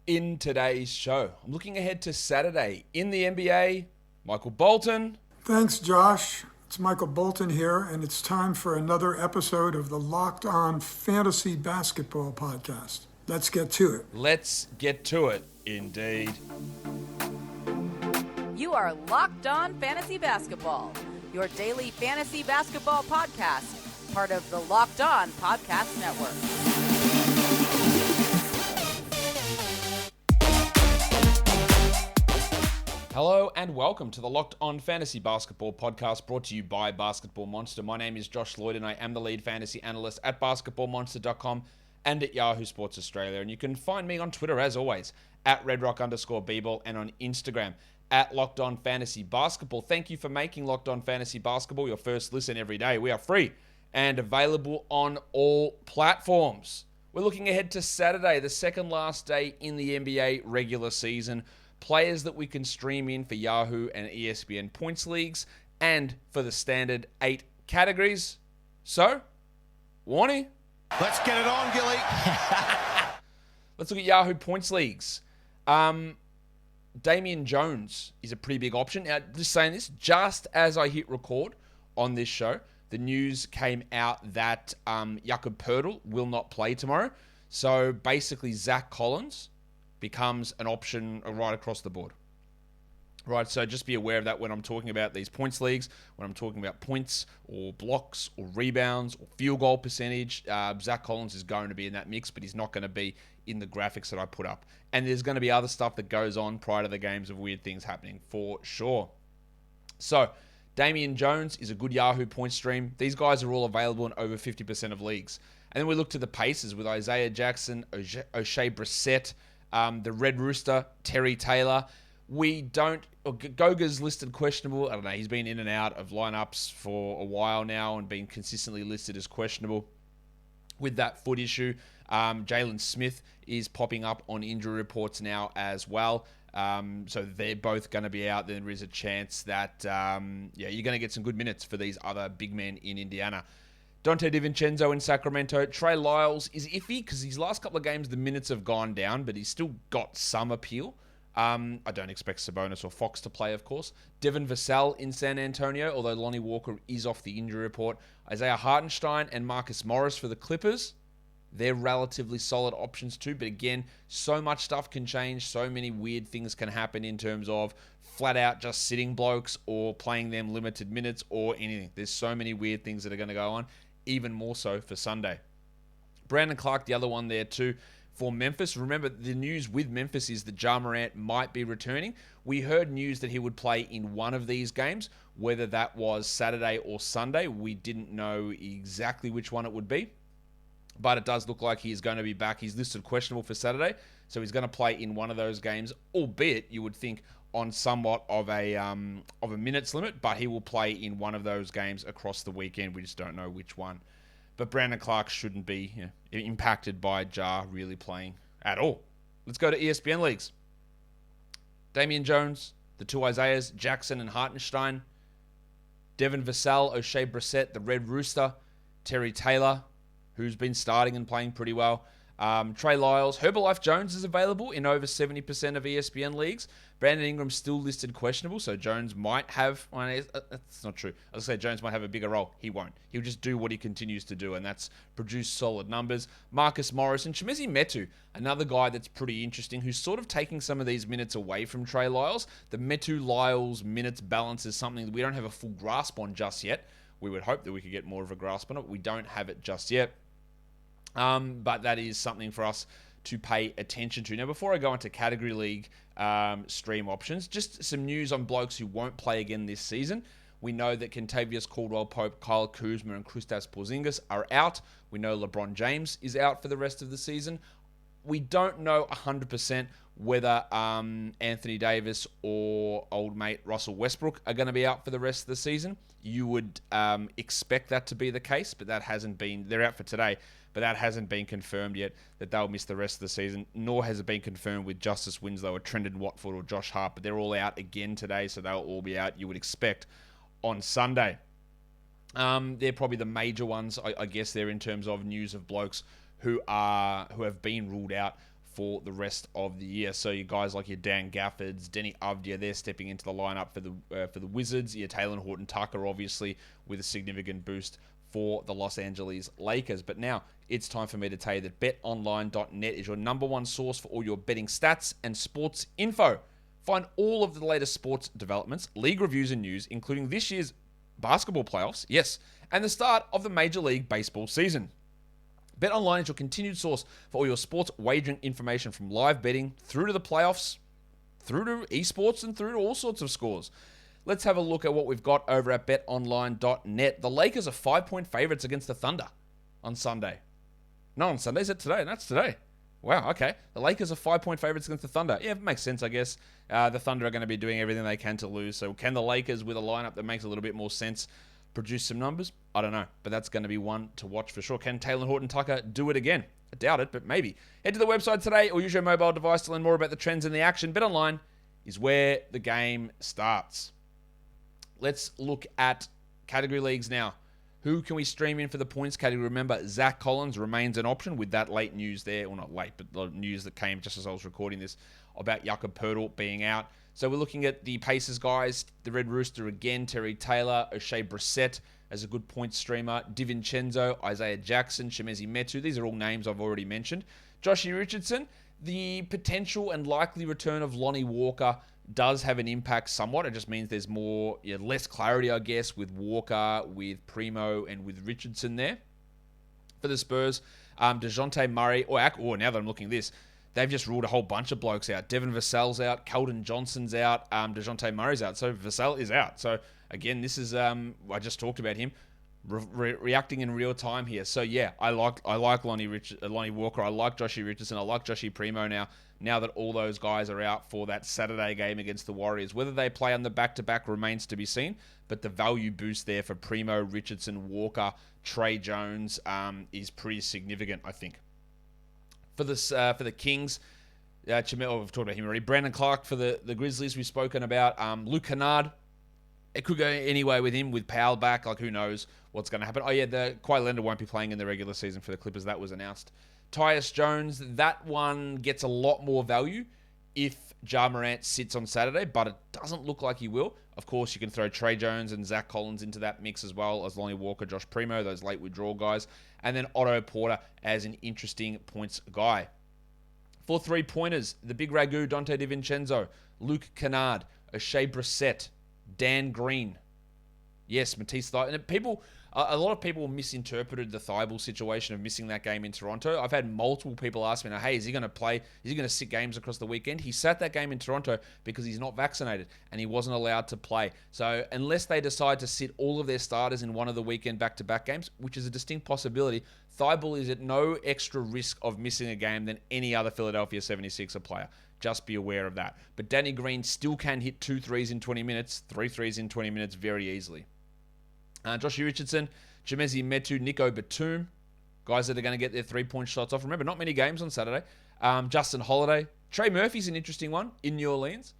In today's show, I'm looking ahead to Saturday in the NBA. Michael Bolton. Thanks, Josh. It's Michael Bolton here, and it's time for another episode of the Locked On Fantasy Basketball Podcast. Let's get to it. Let's get to it, indeed. You are Locked On Fantasy Basketball, your daily fantasy basketball podcast, part of the Locked On Podcast Network. Hello and welcome to the Locked On Fantasy Basketball Podcast brought to you by Basketball Monster. My name is Josh Lloyd and I am the lead fantasy analyst at basketballmonster.com and at Yahoo Sports Australia. And you can find me on Twitter as always at redrock_bball and on Instagram at Locked On Fantasy Basketball. Thank you for making Locked On Fantasy Basketball your first listen every day. We are free and available on all platforms. We're looking ahead to Saturday, the second last day in the NBA regular season. Players that we can stream in for Yahoo and ESPN points leagues and for the standard 8 categories. So, Warnie. Let's get it on, Gilly. Let's look at Yahoo points leagues. Damian Jones is a pretty big option. Now, just saying this, just as I hit record on this show, the news came out that Jakob Poeltl will not play tomorrow. So, basically, Zach Collins becomes an option right across the board. Right, so just be aware of that when I'm talking about these points leagues, when I'm talking about points or blocks or rebounds or field goal percentage. Zach Collins is going to be in that mix, but he's not going to be in the graphics that I put up. And there's going to be other stuff that goes on prior to the games of weird things happening for sure. So, Damian Jones is a good Yahoo point stream. These guys are all available in over 50% of leagues. And then we look to the Pacers with Isaiah Jackson, O'Shea Brissett, the Red Rooster, Terry Taylor. Goga's listed questionable. I don't know. He's been in and out of lineups for a while now and been consistently listed as questionable with that foot issue. Jalen Smith is popping up on injury reports now as well. So they're both going to be out. There is a chance that, you're going to get some good minutes for these other big men in Indiana. Dante DiVincenzo in Sacramento. Trey Lyles is iffy because his last couple of games, the minutes have gone down, but he's still got some appeal. I don't expect Sabonis or Fox to play, of course. Devin Vassell in San Antonio, although Lonnie Walker is off the injury report. Isaiah Hartenstein and Marcus Morris for the Clippers. They're relatively solid options too, but again, so much stuff can change. So many weird things can happen in terms of flat out just sitting blokes or playing them limited minutes or anything. There's so many weird things that are going to go on. Even more so for Sunday. Brandon Clark, the other one there too, for Memphis. Remember, the news with Memphis is that Ja Morant might be returning. We heard news that he would play in one of these games, whether that was Saturday or Sunday. We didn't know exactly which one it would be, but it does look like he is going to be back. He's listed questionable for Saturday, so he's going to play in one of those games, albeit you would think on somewhat of a minutes limit, but he will play in one of those games across the weekend. We just don't know which one. But Brandon Clark shouldn't be impacted by Ja really playing at all. Let's go to ESPN leagues. Damian Jones, the two Isaiahs, Jackson and Hartenstein, Devin Vassell, O'Shea Brissett, the Red Rooster, Terry Taylor, who's been starting and playing pretty well. Trey Lyles. Herbalife Jones is available in over 70% of ESPN leagues. Brandon Ingram's still listed questionable, so Jones might have... Well, that's not true. I was going to say Jones might have a bigger role. He won't. He'll just do what he continues to do, and that's produce solid numbers. Marcus Morris and Chimezie Metu, another guy that's pretty interesting, who's sort of taking some of these minutes away from Trey Lyles. The Metu-Lyles minutes balance is something that we don't have a full grasp on just yet. We would hope that we could get more of a grasp on it, but we don't have it just yet. But that is something for us to pay attention to. Now, before I go into category league stream options, just some news on blokes who won't play again this season. We know that Kentavious Caldwell-Pope, Kyle Kuzma, and Kristaps Porzingis are out. We know LeBron James is out for the rest of the season. We don't know 100% whether Anthony Davis or old mate Russell Westbrook are going to be out for the rest of the season. You would expect that to be the case, but that hasn't been... They're out for today, but that hasn't been confirmed yet that they'll miss the rest of the season, nor has it been confirmed with Justice Winslow or Trendon Watford or Josh Hart, but they're all out again today, so they'll all be out, you would expect, on Sunday. They're probably the major ones, I guess, there in terms of news of blokes who have been ruled out for the rest of the year. So you guys like your Dan Gaffords, Denny Avdia, they're stepping into the lineup for the Wizards. Your Taylor Horton-Tucker, obviously, with a significant boost for the Los Angeles Lakers. But now it's time for me to tell you that BetOnline.net is your number one source for all your betting stats and sports info. Find all of the latest sports developments, league reviews and news, including this year's basketball playoffs, yes, and the start of the Major League Baseball season. BetOnline is your continued source for all your sports wagering information, from live betting through to the playoffs, through to esports, and through to all sorts of scores. Let's have a look at what we've got over at betonline.net. The Lakers are 5-point favorites against the Thunder on Sunday. No, on Sunday. Is it today? That's today. Wow, okay. The Lakers are 5-point favorites against the Thunder. Yeah, it makes sense, I guess. The Thunder are going to be doing everything they can to lose. So can the Lakers, with a lineup that makes a little bit more sense, produce some numbers? I don't know, but that's going to be one to watch for sure. Can Taylor Horton-Tucker do it again? I doubt it, but maybe. Head to the website today or use your mobile device to learn more about the trends in the action. BetOnline is where the game starts. Let's look at category leagues now. Who can we stream in for the points category? Remember, Zach Collins remains an option with that late news there. Well, not late, but the news that came just as I was recording this about Jakob Poeltl being out. So we're looking at the Pacers guys, the Red Rooster again, Terry Taylor, O'Shea Brissett as a good point streamer, DiVincenzo, Isaiah Jackson, Chimezie Metu. These are all names I've already mentioned. Joshie Richardson, the potential and likely return of Lonnie Walker does have an impact somewhat. It just means there's less clarity, I guess, with Walker, with Primo, and with Richardson there. For the Spurs, DeJounte Murray, now that I'm looking at this, they've just ruled a whole bunch of blokes out. Devin Vassell's out, Keldon Johnson's out, DeJounte Murray's out, so Vassell is out. So again, this is, I just talked about him, reacting in real time here. So yeah, I like Lonnie Walker, I like Joshie Richardson, I like Joshie Primo now that all those guys are out for that Saturday game against the Warriors. Whether they play on the back-to-back remains to be seen, but the value boost there for Primo, Richardson, Walker, Trey Jones is pretty significant, I think. For the Kings, we've talked about him already. Brandon Clark for the Grizzlies, we've spoken about. Luke Kennard, it could go anyway with him, with Powell back. Like, who knows what's going to happen. Oh, yeah, the Kawhi Leonard won't be playing in the regular season for the Clippers. That was announced. Tyus Jones, that one gets a lot more value if Ja Morant sits on Saturday, but it doesn't look like he will. Of course, you can throw Trey Jones and Zach Collins into that mix as well, as Lonnie Walker, Josh Primo, those late withdrawal guys, and then Otto Porter as an interesting points guy. For three-pointers, the big ragu, Dante DiVincenzo, Luke Kennard, O'Shea Brissett, Dan Green. Yes, Matisse Thybulle. And a lot of people misinterpreted the Thybulle situation of missing that game in Toronto. I've had multiple people ask me, now, hey, is he going to play? Is he going to sit games across the weekend? He sat that game in Toronto because he's not vaccinated and he wasn't allowed to play. So unless they decide to sit all of their starters in one of the weekend back-to-back games, which is a distinct possibility, Thybulle is at no extra risk of missing a game than any other Philadelphia 76er player. Just be aware of that. But Danny Green still can hit 2 threes in 20 minutes, 3 threes in 20 minutes very easily. Joshie Richardson, Chimezie Metu, Nico Batum, guys that are going to get their three-point shots off. Remember, not many games on Saturday. Justin Holiday. Trey Murphy's an interesting one in New Orleans.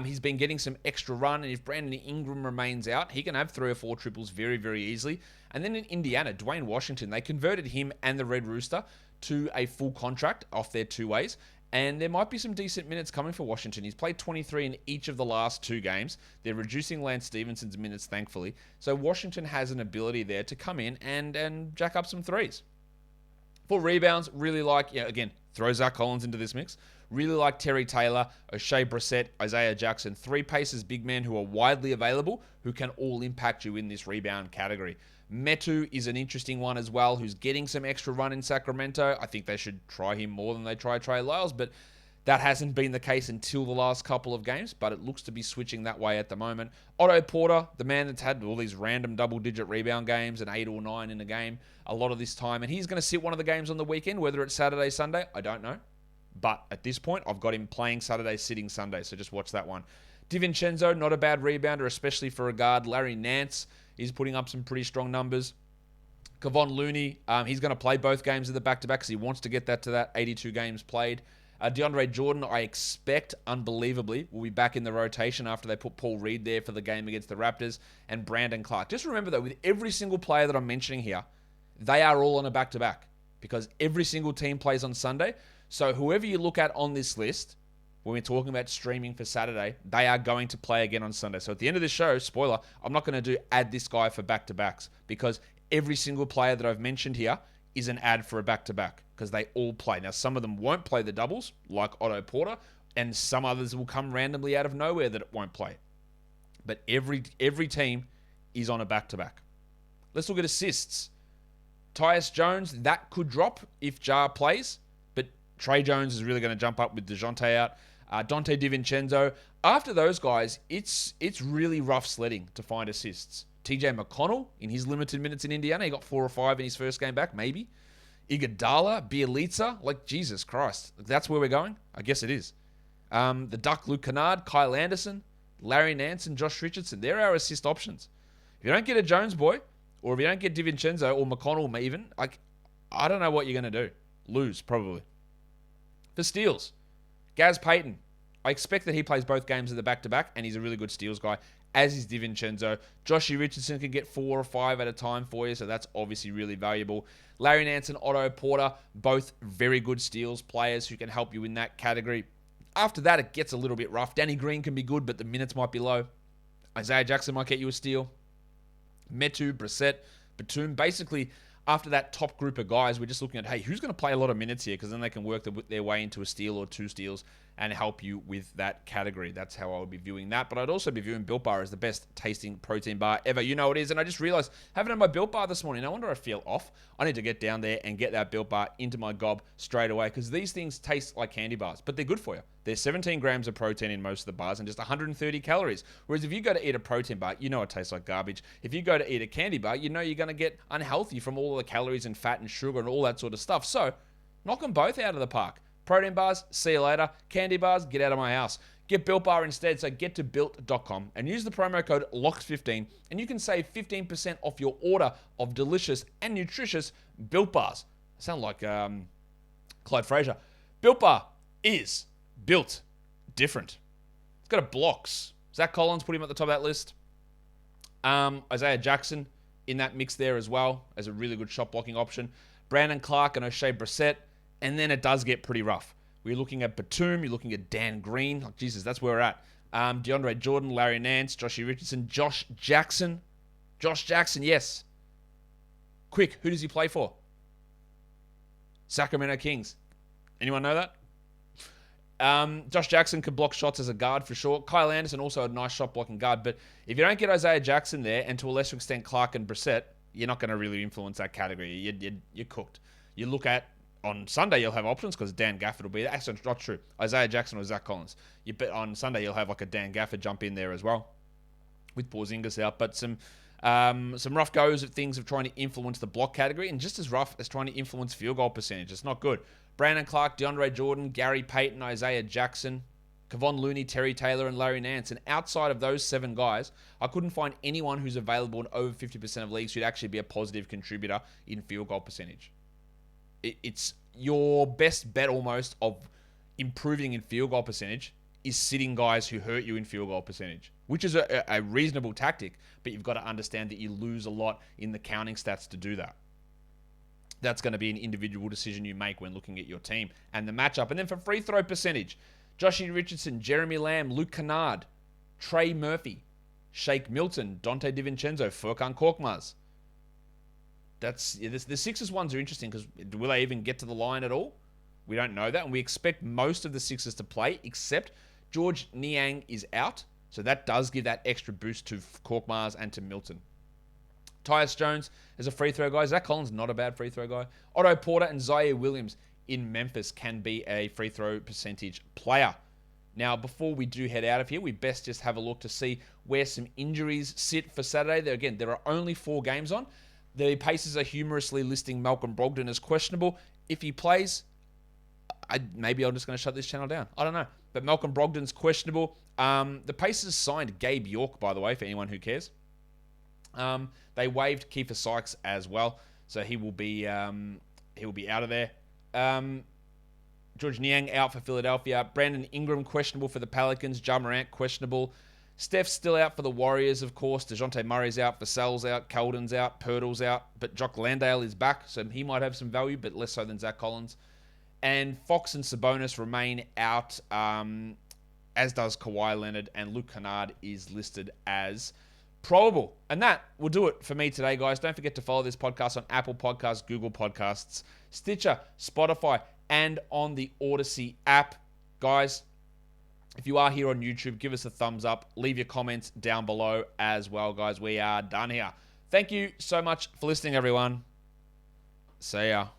He's been getting some extra run, and if Brandon Ingram remains out, he can have 3 or 4 triples very, very easily. And then in Indiana, Dwayne Washington, they converted him and the Red Rooster to a full contract off their 2 ways. And there might be some decent minutes coming for Washington. He's played 23 in each of the last 2 games. They're reducing Lance Stevenson's minutes, thankfully. So Washington has an ability there to come in and jack up some threes. For rebounds, really like, again, throw Zach Collins into this mix. Really like Terry Taylor, O'Shea Brissett, Isaiah Jackson. 3 Pacers big men who are widely available, who can all impact you in this rebound category. Metu is an interesting one as well, who's getting some extra run in Sacramento. I think they should try him more than they try Trey Lyles, but that hasn't been the case until the last couple of games, but it looks to be switching that way at the moment. Otto Porter, the man that's had all these random double-digit rebound games and 8 or 9 in a game a lot of this time, and he's going to sit one of the games on the weekend, whether it's Saturday, Sunday, I don't know. But at this point, I've got him playing Saturday, sitting Sunday, so just watch that one. DiVincenzo, not a bad rebounder, especially for a guard. Larry Nance is putting up some pretty strong numbers. Kevon Looney, he's going to play both games of the back-to-back because he wants to get that to that 82 games played. DeAndre Jordan, I expect, unbelievably, will be back in the rotation after they put Paul Reed there for the game against the Raptors, and Brandon Clark. Just remember, though, with every single player that I'm mentioning here, they are all on a back-to-back because every single team plays on Sunday. So whoever you look at on this list, when we're talking about streaming for Saturday, they are going to play again on Sunday. So at the end of this show, spoiler, I'm not going to add this guy for back-to-backs because every single player that I've mentioned here is an ad for a back-to-back because they all play. Now, some of them won't play the doubles, like Otto Porter, and some others will come randomly out of nowhere that it won't play. But every team is on a back-to-back. Let's look at assists. Tyus Jones, that could drop if Jar plays, but Trey Jones is really going to jump up with DeJounte out. Dante DiVincenzo. After those guys, it's really rough sledding to find assists. TJ McConnell, in his limited minutes in Indiana, he got 4 or 5 in his first game back, maybe. Iguodala, Bielitsa, like Jesus Christ. That's where we're going? I guess it is. The Duck, Luke Kennard, Kyle Anderson, Larry Nance, and Josh Richardson. They're our assist options. If you don't get a Jones boy, or if you don't get DiVincenzo or McConnell even, I don't know what you're going to do. Lose, probably. For steals, Gaz Payton. I expect that he plays both games of the back-to-back, and he's a really good steals guy, as is DiVincenzo. Joshy Richardson can get 4 or 5 at a time for you, so that's obviously really valuable. Larry Nance and Otto Porter, both very good steals players who can help you in that category. After that, it gets a little bit rough. Danny Green can be good, but the minutes might be low. Isaiah Jackson might get you a steal. Metu, Brissett, Batum. Basically, after that top group of guys, we're just looking at, hey, who's going to play a lot of minutes here? Because then they can work their way into a steal or 2 steals and help you with that category. That's how I would be viewing that. But I'd also be viewing Built Bar as the best tasting protein bar ever. You know it is. And I just realized, having had my Built Bar this morning, no wonder I feel off. I need to get down there and get that Built Bar into my gob straight away because these things taste like candy bars, but they're good for you. There's 17 grams of protein in most of the bars and just 130 calories. Whereas if you go to eat a protein bar, you know it tastes like garbage. If you go to eat a candy bar, you know you're going to get unhealthy from all the calories and fat and sugar and all that sort of stuff. So knock them both out of the park. Protein bars, see you later. Candy bars, get out of my house. Get Built Bar instead, so get to built.com and use the promo code LOCKS15 and you can save 15% off your order of delicious and nutritious Built Bars. I sound like Clyde Frazier. Built Bar is built different. It's got a blocks. Zach Collins, put him at the top of that list. Isaiah Jackson in that mix there as well as a really good shot blocking option. Brandon Clark and O'Shea Brissett. And then it does get pretty rough. We're looking at Batum. You're looking at Dan Green. Oh, Jesus, that's where we're at. DeAndre Jordan, Larry Nance, Joshy Richardson, Josh Jackson. Josh Jackson, yes. Quick, who does he play for? Sacramento Kings. Anyone know that? Josh Jackson can block shots as a guard for sure. Kyle Anderson, also a nice shot blocking guard. But if you don't get Isaiah Jackson there, and to a lesser extent Clark and Brissett, you're not going to really influence that category. You're cooked. You look at, on Sunday, you'll have options because Dan Gafford will be there. Actually, not true. Isaiah Jackson or Zach Collins. You bet on Sunday, you'll have like a Dan Gafford jump in there as well with Porzingis out. But some rough goes at things of trying to influence the block category and just as rough as trying to influence field goal percentage. It's not good. Brandon Clark, DeAndre Jordan, Gary Payton, Isaiah Jackson, Kevon Looney, Terry Taylor, and Larry Nance. And outside of those 7 guys, I couldn't find anyone who's available in over 50% of leagues who'd actually be a positive contributor in field goal percentage. It's your best bet almost of improving in field goal percentage is sitting guys who hurt you in field goal percentage, which is a reasonable tactic, but you've got to understand that you lose a lot in the counting stats to do that. That's going to be an individual decision you make when looking at your team and the matchup. And then for free throw percentage, Joshy Richardson, Jeremy Lamb, Luke Kennard, Trey Murphy, Shake Milton, Dante DiVincenzo, Furkan Korkmaz. The Sixers ones are interesting because will they even get to the line at all? We don't know that, and we expect most of the Sixers to play, except George Niang is out, so that does give that extra boost to Korkmaz and to Milton. Tyus Jones is a free throw guy. Zach Collins, not a bad free throw guy. Otto Porter and Zaire Williams in Memphis can be a free throw percentage player. Now, before we do head out of here, we best just have a look to see where some injuries sit for Saturday. There are only 4 games on. The Pacers are humorously listing Malcolm Brogdon as questionable. If he plays, maybe I'm just going to shut this channel down. I don't know. But Malcolm Brogdon's questionable. The Pacers signed Gabe York, by the way, for anyone who cares. They waived Kiefer Sykes as well, so he will be out of there. George Niang out for Philadelphia. Brandon Ingram questionable for the Pelicans. Ja Morant questionable. Steph's still out for the Warriors, of course. DeJounte Murray's out. Vassell's out. Keldon's out. Pirtle's out. But Jock Landale is back, so he might have some value, but less so than Zach Collins. And Fox and Sabonis remain out, as does Kawhi Leonard, and Luke Kennard is listed as probable. And that will do it for me today, guys. Don't forget to follow this podcast on Apple Podcasts, Google Podcasts, Stitcher, Spotify, and on the Odyssey app. Guys, if you are here on YouTube, give us a thumbs up. Leave your comments down below as well, guys. We are done here. Thank you so much for listening, everyone. See ya.